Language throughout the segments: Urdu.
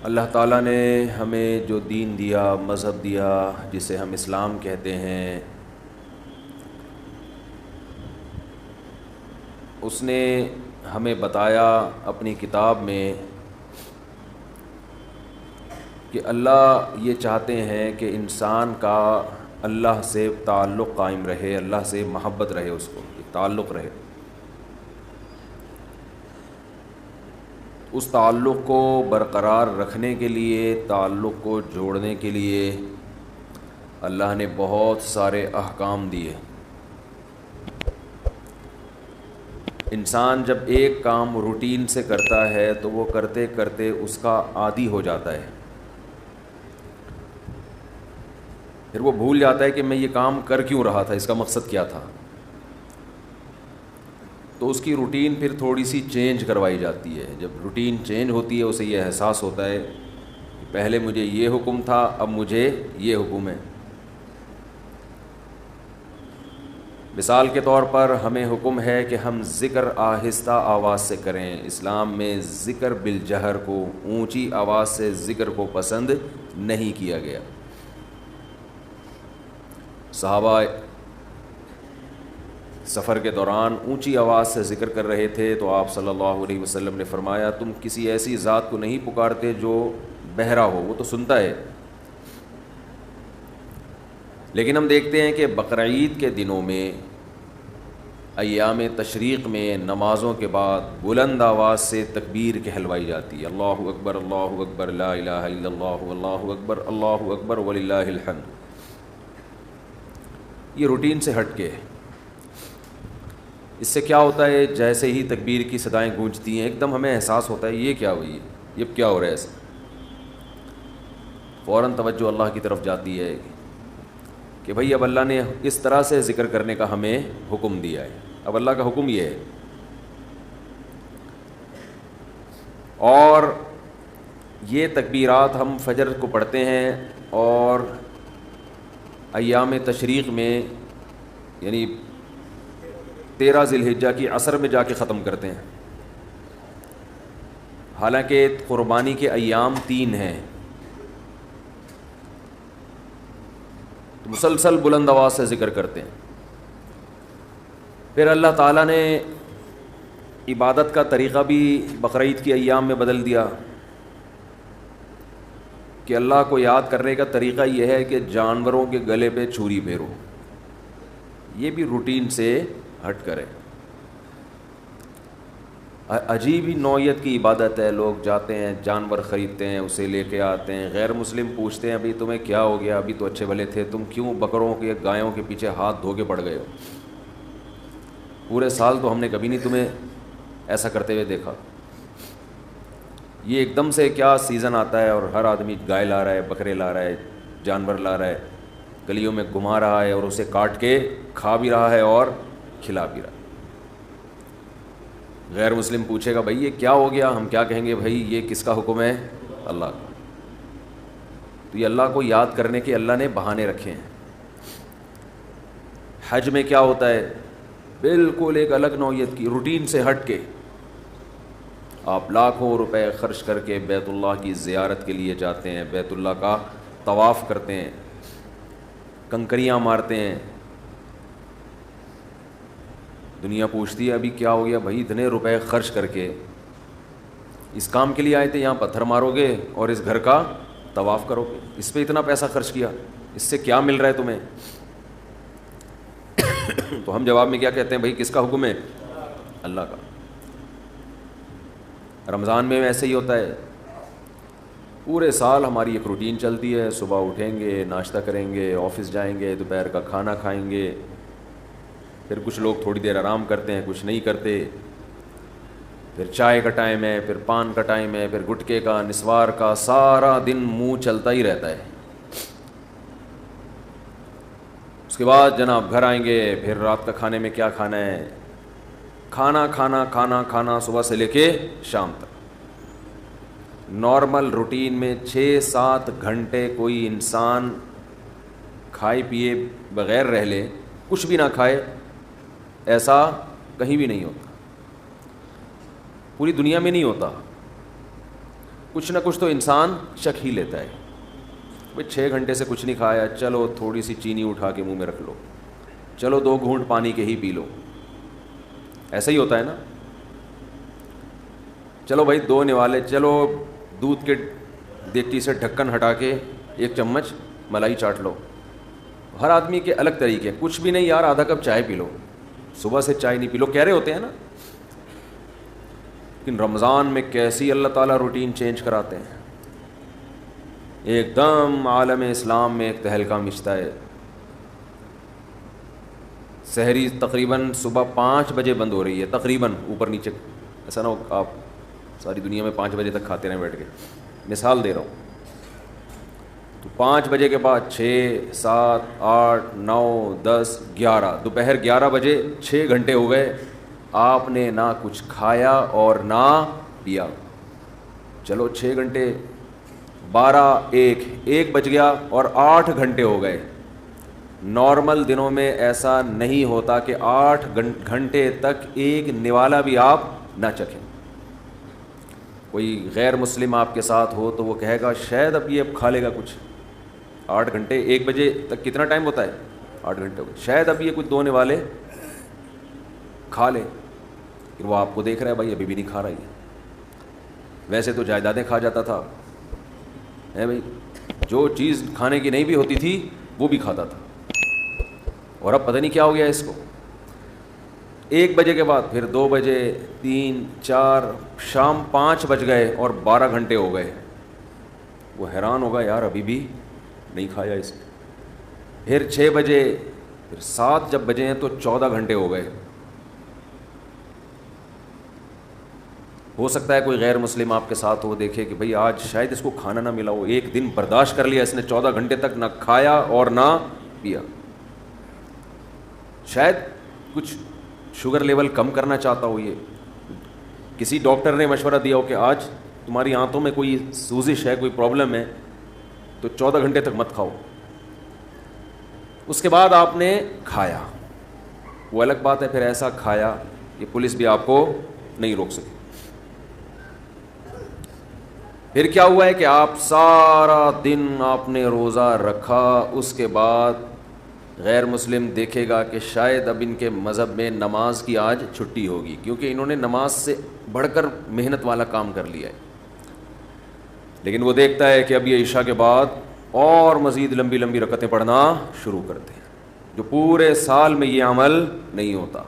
اللہ تعالیٰ نے ہمیں جو دین دیا، مذہب دیا، جسے ہم اسلام کہتے ہیں، اس نے ہمیں بتایا اپنی کتاب میں کہ اللہ یہ چاہتے ہیں کہ انسان کا اللہ سے تعلق قائم رہے، اللہ سے محبت رہے، اس کو تعلق رہے۔ اس تعلق کو برقرار رکھنے کے لیے، تعلق کو جوڑنے کے لیے اللہ نے بہت سارے احکام دیے۔ انسان جب ایک کام روٹین سے کرتا ہے تو وہ کرتے کرتے اس کا عادی ہو جاتا ہے، پھر وہ بھول جاتا ہے کہ میں یہ کام کر کیوں رہا تھا، اس کا مقصد کیا تھا۔ تو اس کی روٹین پھر تھوڑی سی چینج کروائی جاتی ہے۔ جب روٹین چینج ہوتی ہے اسے یہ احساس ہوتا ہے کہ پہلے مجھے یہ حکم تھا، اب مجھے یہ حکم ہے۔ مثال کے طور پر ہمیں حکم ہے کہ ہم ذکر آہستہ آواز سے کریں۔ اسلام میں ذکر بالجہر کو، اونچی آواز سے ذکر کو پسند نہیں کیا گیا۔ صحابہ سفر کے دوران اونچی آواز سے ذکر کر رہے تھے تو آپ صلی اللہ علیہ وسلم نے فرمایا، تم کسی ایسی ذات کو نہیں پکارتے جو بہرا ہو، وہ تو سنتا ہے۔ لیکن ہم دیکھتے ہیں کہ بقرعید کے دنوں میں، ایام تشریق میں، نمازوں کے بعد بلند آواز سے تکبیر کہلوائی جاتی ہے، اللہ اکبر اللہ اکبر لا الہ الا اللہ اللہ اکبر وللہ الحمد۔ یہ روٹین سے ہٹ کے، اس سے کیا ہوتا ہے، جیسے ہی تکبیر کی صدائیں گونجتی ہیں ایک دم ہمیں احساس ہوتا ہے یہ کیا ہوئی ہے، یہ کیا ہو رہا ہے، ایسا فوراً توجہ اللہ کی طرف جاتی ہے کہ بھئی اب اللہ نے اس طرح سے ذکر کرنے کا ہمیں حکم دیا ہے۔ اب اللہ کا حکم یہ ہے۔ اور یہ تکبیرات ہم فجر کو پڑھتے ہیں اور ایام تشریق میں، یعنی 13 ذی الحجہ کی عصر میں جا کے ختم کرتے ہیں۔ حالانکہ قربانی کے ایام 3 ہیں، تو مسلسل بلند آواز سے ذکر کرتے ہیں۔ پھر اللہ تعالیٰ نے عبادت کا طریقہ بھی بقرعید کی ایام میں بدل دیا کہ اللہ کو یاد کرنے کا طریقہ یہ ہے کہ جانوروں کے گلے پہ چھری پھیرو، یہ بھی روٹین سے ہٹ کرے۔ عجیب ہی نوعیت کی عبادت ہے، لوگ جاتے ہیں جانور خریدتے ہیں، اسے لے کے آتے ہیں، غیر مسلم پوچھتے ہیں ابھی تمہیں کیا ہو گیا، ابھی تو اچھے بھلے تھے، تم کیوں بکروں کے گایوں کے پیچھے ہاتھ دھو کے پڑ گئے ہو، پورے سال تو ہم نے کبھی نہیں تمہیں ایسا کرتے ہوئے دیکھا۔ یہ ایک دم سے کیا سیزن آتا ہے اور ہر آدمی گائے لا رہا ہے، بکرے لا رہا ہے، جانور لا رہا ہے، گلیوں میں گھما رہا ہے اور اسے کاٹ کے کھا بھی رہا ہے اور کھلا بھی رہا ہے۔ غیر مسلم پوچھے گا بھائی یہ کیا ہو گیا، ہم کیا کہیں گے، بھائی یہ کس کا حکم ہے، اللہ کا۔ تو یہ اللہ کو یاد کرنے کے اللہ نے بہانے رکھے ہیں۔ حج میں کیا ہوتا ہے، بالکل ایک الگ نوعیت کی، روٹین سے ہٹ کے آپ لاکھوں روپے خرچ کر کے بیت اللہ کی زیارت کے لیے جاتے ہیں، بیت اللہ کا طواف کرتے ہیں، کنکریاں مارتے ہیں۔ دنیا پوچھتی ہے ابھی کیا ہو گیا، بھائی اتنے روپے خرچ کر کے اس کام کے لیے آئے تھے، یہاں پتھر مارو گے اور اس گھر کا طواف کرو گے، اس پہ اتنا پیسہ خرچ کیا، اس سے کیا مل رہا ہے تمہیں؟ تو ہم جواب میں کیا کہتے ہیں، بھائی کس کا حکم ہے، اللہ کا۔ رمضان میں ایسے ہی ہوتا ہے، پورے سال ہماری ایک روٹین چلتی ہے، صبح اٹھیں گے، ناشتہ کریں گے، آفس جائیں گے، دوپہر کا کھانا کھائیں گے، پھر کچھ لوگ تھوڑی دیر آرام کرتے ہیں، کچھ نہیں کرتے، پھر چائے کا ٹائم ہے، پھر پان کا ٹائم ہے، پھر گٹکے کا، نسوار کا، سارا دن منہ چلتا ہی رہتا ہے۔ اس کے بعد جناب گھر آئیں گے، پھر رات کا کھانے میں کیا کھانا ہے، کھانا کھانا کھانا کھانا صبح سے لے کے شام تک۔ نارمل روٹین میں 6-7 گھنٹے کوئی انسان کھائے پیے بغیر رہ لے، کچھ بھی نہ کھائے، ایسا کہیں بھی نہیں ہوتا، پوری دنیا میں نہیں ہوتا۔ کچھ نہ کچھ تو انسان شک ہی لیتا ہے. بھائی 6 گھنٹے سے کچھ نہیں کھایا, چلو تھوڑی سی چینی اٹھا کے منہ میں رکھ لو, چلو 2 گھونٹ پانی کے ہی پی لو, ایسا ہی ہوتا ہے نا. چلو بھائی 2 نوالے, چلو دودھ کے دیگچی سے ڈھکن ہٹا کے 1 چمچ ملائی چاٹ لو. ہر آدمی کے الگ طریقے. کچھ بھی نہیں یار, آدھا کپ چائے پی لو, صبح سے چائے نہیں پی لو, کہہ رہے ہوتے ہیں نا. لیکن رمضان میں کیسی اللہ تعالیٰ روٹین چینج کراتے ہیں, ایک دم عالم اسلام میں ایک تہلکہ مچتا ہے. سحری تقریباً صبح 5 بجے بند ہو رہی ہے, تقریباً, اوپر نیچے, ایسا نہ ہو آپ ساری دنیا میں 5 بجے تک کھاتے رہیں بیٹھ کے, مثال دے رہا ہوں. تو 5 بجے کے بعد 6, 7, 8, 9, 10, 11, دوپہر 11 بجے 6 گھنٹے ہو گئے, آپ نے نہ کچھ کھایا اور نہ پیا. چلو 6 گھنٹے, 12, 1 بج گیا اور 8 گھنٹے ہو گئے. نارمل دنوں میں ایسا نہیں ہوتا کہ 8 گھنٹے تک ایک نوالا بھی آپ نہ چکھیں. کوئی غیر مسلم آپ کے ساتھ ہو تو وہ کہے گا شاید اب یہ کھا لے گا کچھ. 8 گھنٹے, 1 بجے تک کتنا ٹائم ہوتا ہے, 8 گھنٹے ہو گئے, شاید اب یہ کچھ 2 نوالے کھا لے. پھر وہ آپ کو دیکھ رہا ہے, بھائی ابھی بھی نہیں کھا رہا ہے. ویسے تو جائیدادیں کھا جاتا تھا, ہے بھائی, جو چیز کھانے کی نہیں بھی ہوتی تھی وہ بھی کھاتا تھا, اور اب پتہ نہیں کیا ہو گیا اس کو. 1 بجے کے بعد پھر 2 بجے, 3, 4, شام 5 بج گئے اور 12 گھنٹے ہو گئے. وہ حیران ہوگا یار ابھی بھی نہیں کھایا اس نے. پھر 6 بجے, پھر 7 جب بجے ہیں تو 14 گھنٹے ہو گئے. ہو سکتا ہے کوئی غیر مسلم آپ کے ساتھ ہو, دیکھے کہ بھئی آج شاید اس کو کھانا نہ ملا ہو, 1 دن برداشت کر لیا اس نے, 14 گھنٹے تک نہ کھایا اور نہ پیا. شاید کچھ شوگر لیول کم کرنا چاہتا ہو, یہ کسی ڈاکٹر نے مشورہ دیا ہو کہ آج تمہاری آنتوں میں کوئی سوزش ہے, کوئی پرابلم ہے, تو 14 گھنٹے تک مت کھاؤ. اس کے بعد آپ نے کھایا, وہ الگ بات ہے, پھر ایسا کھایا کہ پولیس بھی آپ کو نہیں روک سکی. پھر کیا ہوا ہے کہ آپ سارا دن آپ نے روزہ رکھا. اس کے بعد غیر مسلم دیکھے گا کہ شاید اب ان کے مذہب میں نماز کی آج چھٹی ہوگی, کیونکہ انہوں نے نماز سے بڑھ کر محنت والا کام کر لیا ہے. لیکن وہ دیکھتا ہے کہ اب یہ عشاء کے بعد اور مزید لمبی لمبی رکعتیں پڑھنا شروع کرتے ہیں, جو پورے سال میں یہ عمل نہیں ہوتا.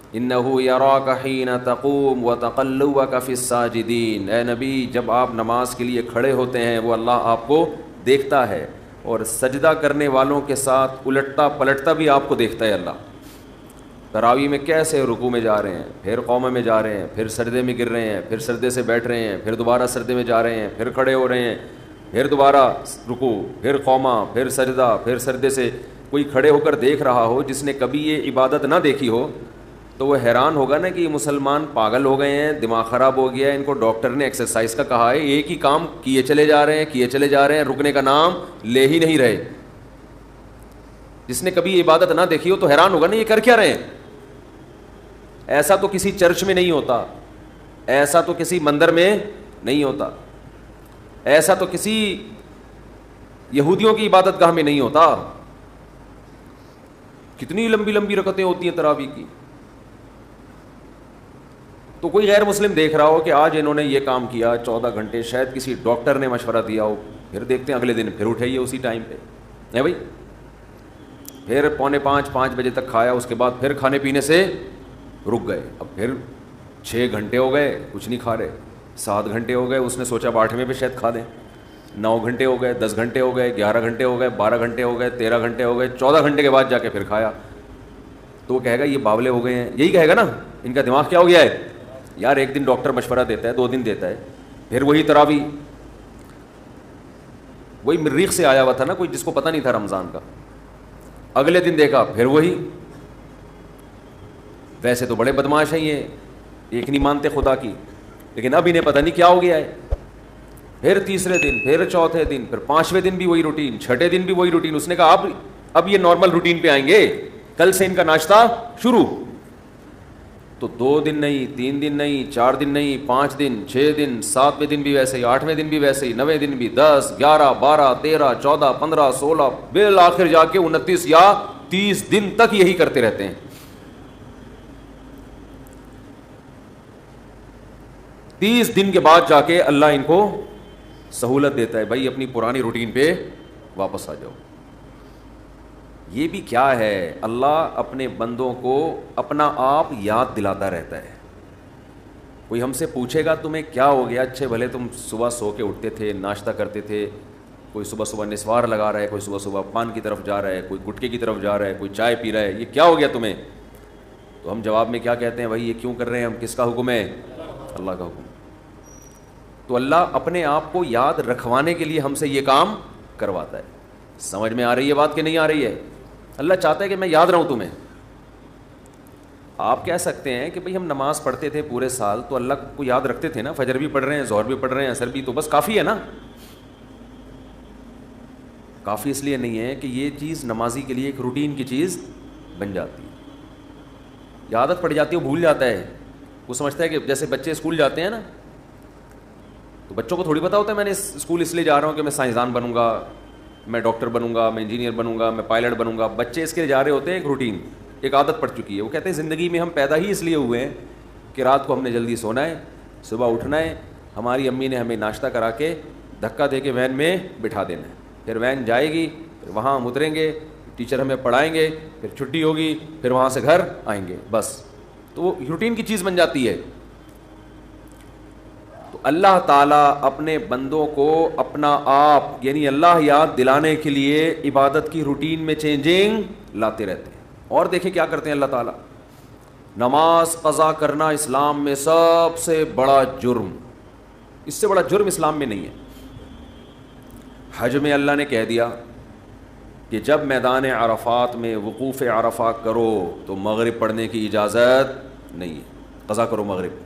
اِنَّهُ يَرَاكَ حِينَ تَقُومُ وَتَقَلُّبَكَ فِي السَّاجِدِينَ. اے نبی, جب آپ نماز کے لیے کھڑے ہوتے ہیں وہ اللہ آپ کو دیکھتا ہے, اور سجدہ کرنے والوں کے ساتھ الٹتا پلٹتا بھی آپ کو دیکھتا ہے اللہ. تراویح میں کیسے رکوع میں جا رہے ہیں, پھر قومہ میں جا رہے ہیں, پھر سجدے میں گر رہے ہیں, پھر سجدے سے بیٹھ رہے ہیں, پھر دوبارہ سجدے میں جا رہے ہیں, پھر کھڑے ہو رہے ہیں, پھر دوبارہ رکوع, پھر قومہ, پھر سجدہ, پھر سجدے سے. کوئی کھڑے ہو کر دیکھ رہا ہو جس نے کبھی یہ عبادت نہ دیکھی ہو تو وہ حیران ہوگا نا کہ یہ مسلمان پاگل ہو گئے ہیں, دماغ خراب ہو گیا ہے, ان کو ڈاکٹر نے ایکسرسائز کا کہا ہے, ایک ہی کام کیے چلے جا رہے ہیں, کیے چلے جا رہے ہیں, رکنے کا نام لے ہی نہیں رہے. جس نے کبھی عبادت نہ دیکھی ہو تو حیران ہوگا نا یہ کر کیا رہے ہیں. ایسا تو کسی چرچ میں نہیں ہوتا, ایسا تو کسی مندر میں نہیں ہوتا, ایسا تو کسی یہودیوں کی عبادت گاہ میں نہیں ہوتا. کتنی لمبی لمبی رکعتیں ہوتی ہیں تراویح کی. تو کوئی غیر مسلم دیکھ رہا ہو کہ آج انہوں نے یہ کام کیا 14 گھنٹے, شاید کسی ڈاکٹر نے مشورہ دیا ہو, پھر دیکھتے ہیں اگلے دن پھر اٹھائیے اسی ٹائم پہ, ہے بھائی. پھر 4:45, 5 بجے تک کھایا, اس کے بعد پھر کھانے پینے سے رک گئے. اب پھر 6 گھنٹے ہو گئے کچھ نہیں کھا رہے, 7 گھنٹے ہو گئے, اس نے سوچا 8ویں پہ شاید کھا دیں, 9 گھنٹے ہو گئے, 10 گھنٹے ہو گئے, 11 گھنٹے ہو گئے, 12 گھنٹے ہو گئے, 13 گھنٹے ہو گئے, 14 گھنٹے کے بعد جا کے پھر کھایا. تو وہ کہے گا یہ باولے ہو گئے ہیں, یہی کہے گا نا, ان کا دماغ کیا ہو گیا ہے یار. ایک دن ڈاکٹر مشورہ دیتا ہے, 2 دن دیتا ہے, پھر وہی تراویح, وہی مریخ سے آیا ہوا تھا نا کوئی جس کو پتہ نہیں تھا رمضان کا, اگلے دن دیکھا پھر وہی. ویسے تو بڑے بدماش ہیں یہ, ایک نہیں مانتے خدا کی, لیکن اب انہیں پتہ نہیں کیا ہو گیا ہے. پھر تیسرے دن, پھر چوتھے دن, پھر 5ویں دن بھی وہی روٹین, 6ٹھے دن بھی وہی روٹین. اس نے کہا اب یہ نارمل روٹین پہ آئیں گے, کل سے ان کا ناشتہ شروع. تو 2 دن نہیں، 3 دن نہیں، 4 دن نہیں، 5 دن، 6 دن، 7ویں دن بھی ویسے ہی، 8ویں دن بھی ویسے ہی، 9ویں دن بھی 10، 11، 12، 13، 14، 15، 16، بالآخر جا کے 29 یا 30 دن تک یہی کرتے رہتے ہیں. 30 دن کے بعد جا کے اللہ ان کو سہولت دیتا ہے، بھائی اپنی پرانی روٹین پہ واپس آ جاؤ. یہ بھی کیا ہے، اللہ اپنے بندوں کو اپنا آپ یاد دلاتا رہتا ہے. کوئی ہم سے پوچھے گا تمہیں کیا ہو گیا، اچھے بھلے تم صبح سو کے اٹھتے تھے، ناشتہ کرتے تھے، کوئی صبح صبح نسوار لگا رہا ہے، کوئی صبح صبح پان کی طرف جا رہا ہے، کوئی گٹکے کی طرف جا رہا ہے، کوئی چائے پی رہا ہے، یہ کیا ہو گیا تمہیں؟ تو ہم جواب میں کیا کہتے ہیں، بھائی یہ کیوں کر رہے ہیں ہم، کس کا حکم ہے؟ اللہ کا حکم. تو اللہ اپنے آپ کو یاد رکھوانے کے لیے ہم سے یہ کام کرواتا ہے. سمجھ میں آ رہی ہے بات کہ نہیں آ رہی ہے؟ اللہ چاہتا ہے کہ میں یاد رہوں تمہیں. آپ کہہ سکتے ہیں کہ بھئی ہم نماز پڑھتے تھے پورے سال تو اللہ کو یاد رکھتے تھے نا، فجر بھی پڑھ رہے ہیں، ظہر بھی پڑھ رہے ہیں، عصر بھی، تو بس کافی ہے نا. کافی اس لیے نہیں ہے کہ یہ چیز نمازی کے لیے ایک روٹین کی چیز بن جاتی ہے. یہ عادت پڑ جاتی ہے، وہ بھول جاتا ہے. وہ سمجھتا ہے کہ جیسے بچے اسکول جاتے ہیں نا، تو بچوں کو تھوڑی پتہ ہوتا ہے میں نے اسکول اس لیے جا رہا ہوں کہ میں سائنسدان بنوں گا، میں ڈاکٹر بنوں گا، میں انجینئر بنوں گا، میں پائلٹ بنوں گا. بچے اس کے لیے جا رہے ہوتے ہیں، ایک روٹین، ایک عادت پڑ چکی ہے. وہ کہتے ہیں زندگی میں ہم پیدا ہی اس لیے ہوئے ہیں کہ رات کو ہم نے جلدی سونا ہے، صبح اٹھنا ہے، ہماری امی نے ہمیں ناشتہ کرا کے دھکا دے کے وین میں بٹھا دینا ہے، پھر وین جائے گی، پھر وہاں ہم اتریں گے، ٹیچر ہمیں پڑھائیں گے، پھر چھٹی ہوگی، پھر وہاں سے گھر آئیں گے، بس. تو وہ روٹین کی چیز بن جاتی ہے. تو اللہ تعالیٰ اپنے بندوں کو اپنا آپ یعنی اللہ یاد دلانے کے لیے عبادت کی روٹین میں چینجنگ لاتے رہتے ہیں. اور دیکھیں کیا کرتے ہیں اللہ تعالیٰ، نماز قضا کرنا اسلام میں سب سے بڑا جرم، اس سے بڑا جرم اسلام میں نہیں ہے. حج میں اللہ نے کہہ دیا کہ جب میدان عرفات میں وقوف عرفہ کرو تو مغرب پڑھنے کی اجازت نہیں ہے، قضا کرو مغرب.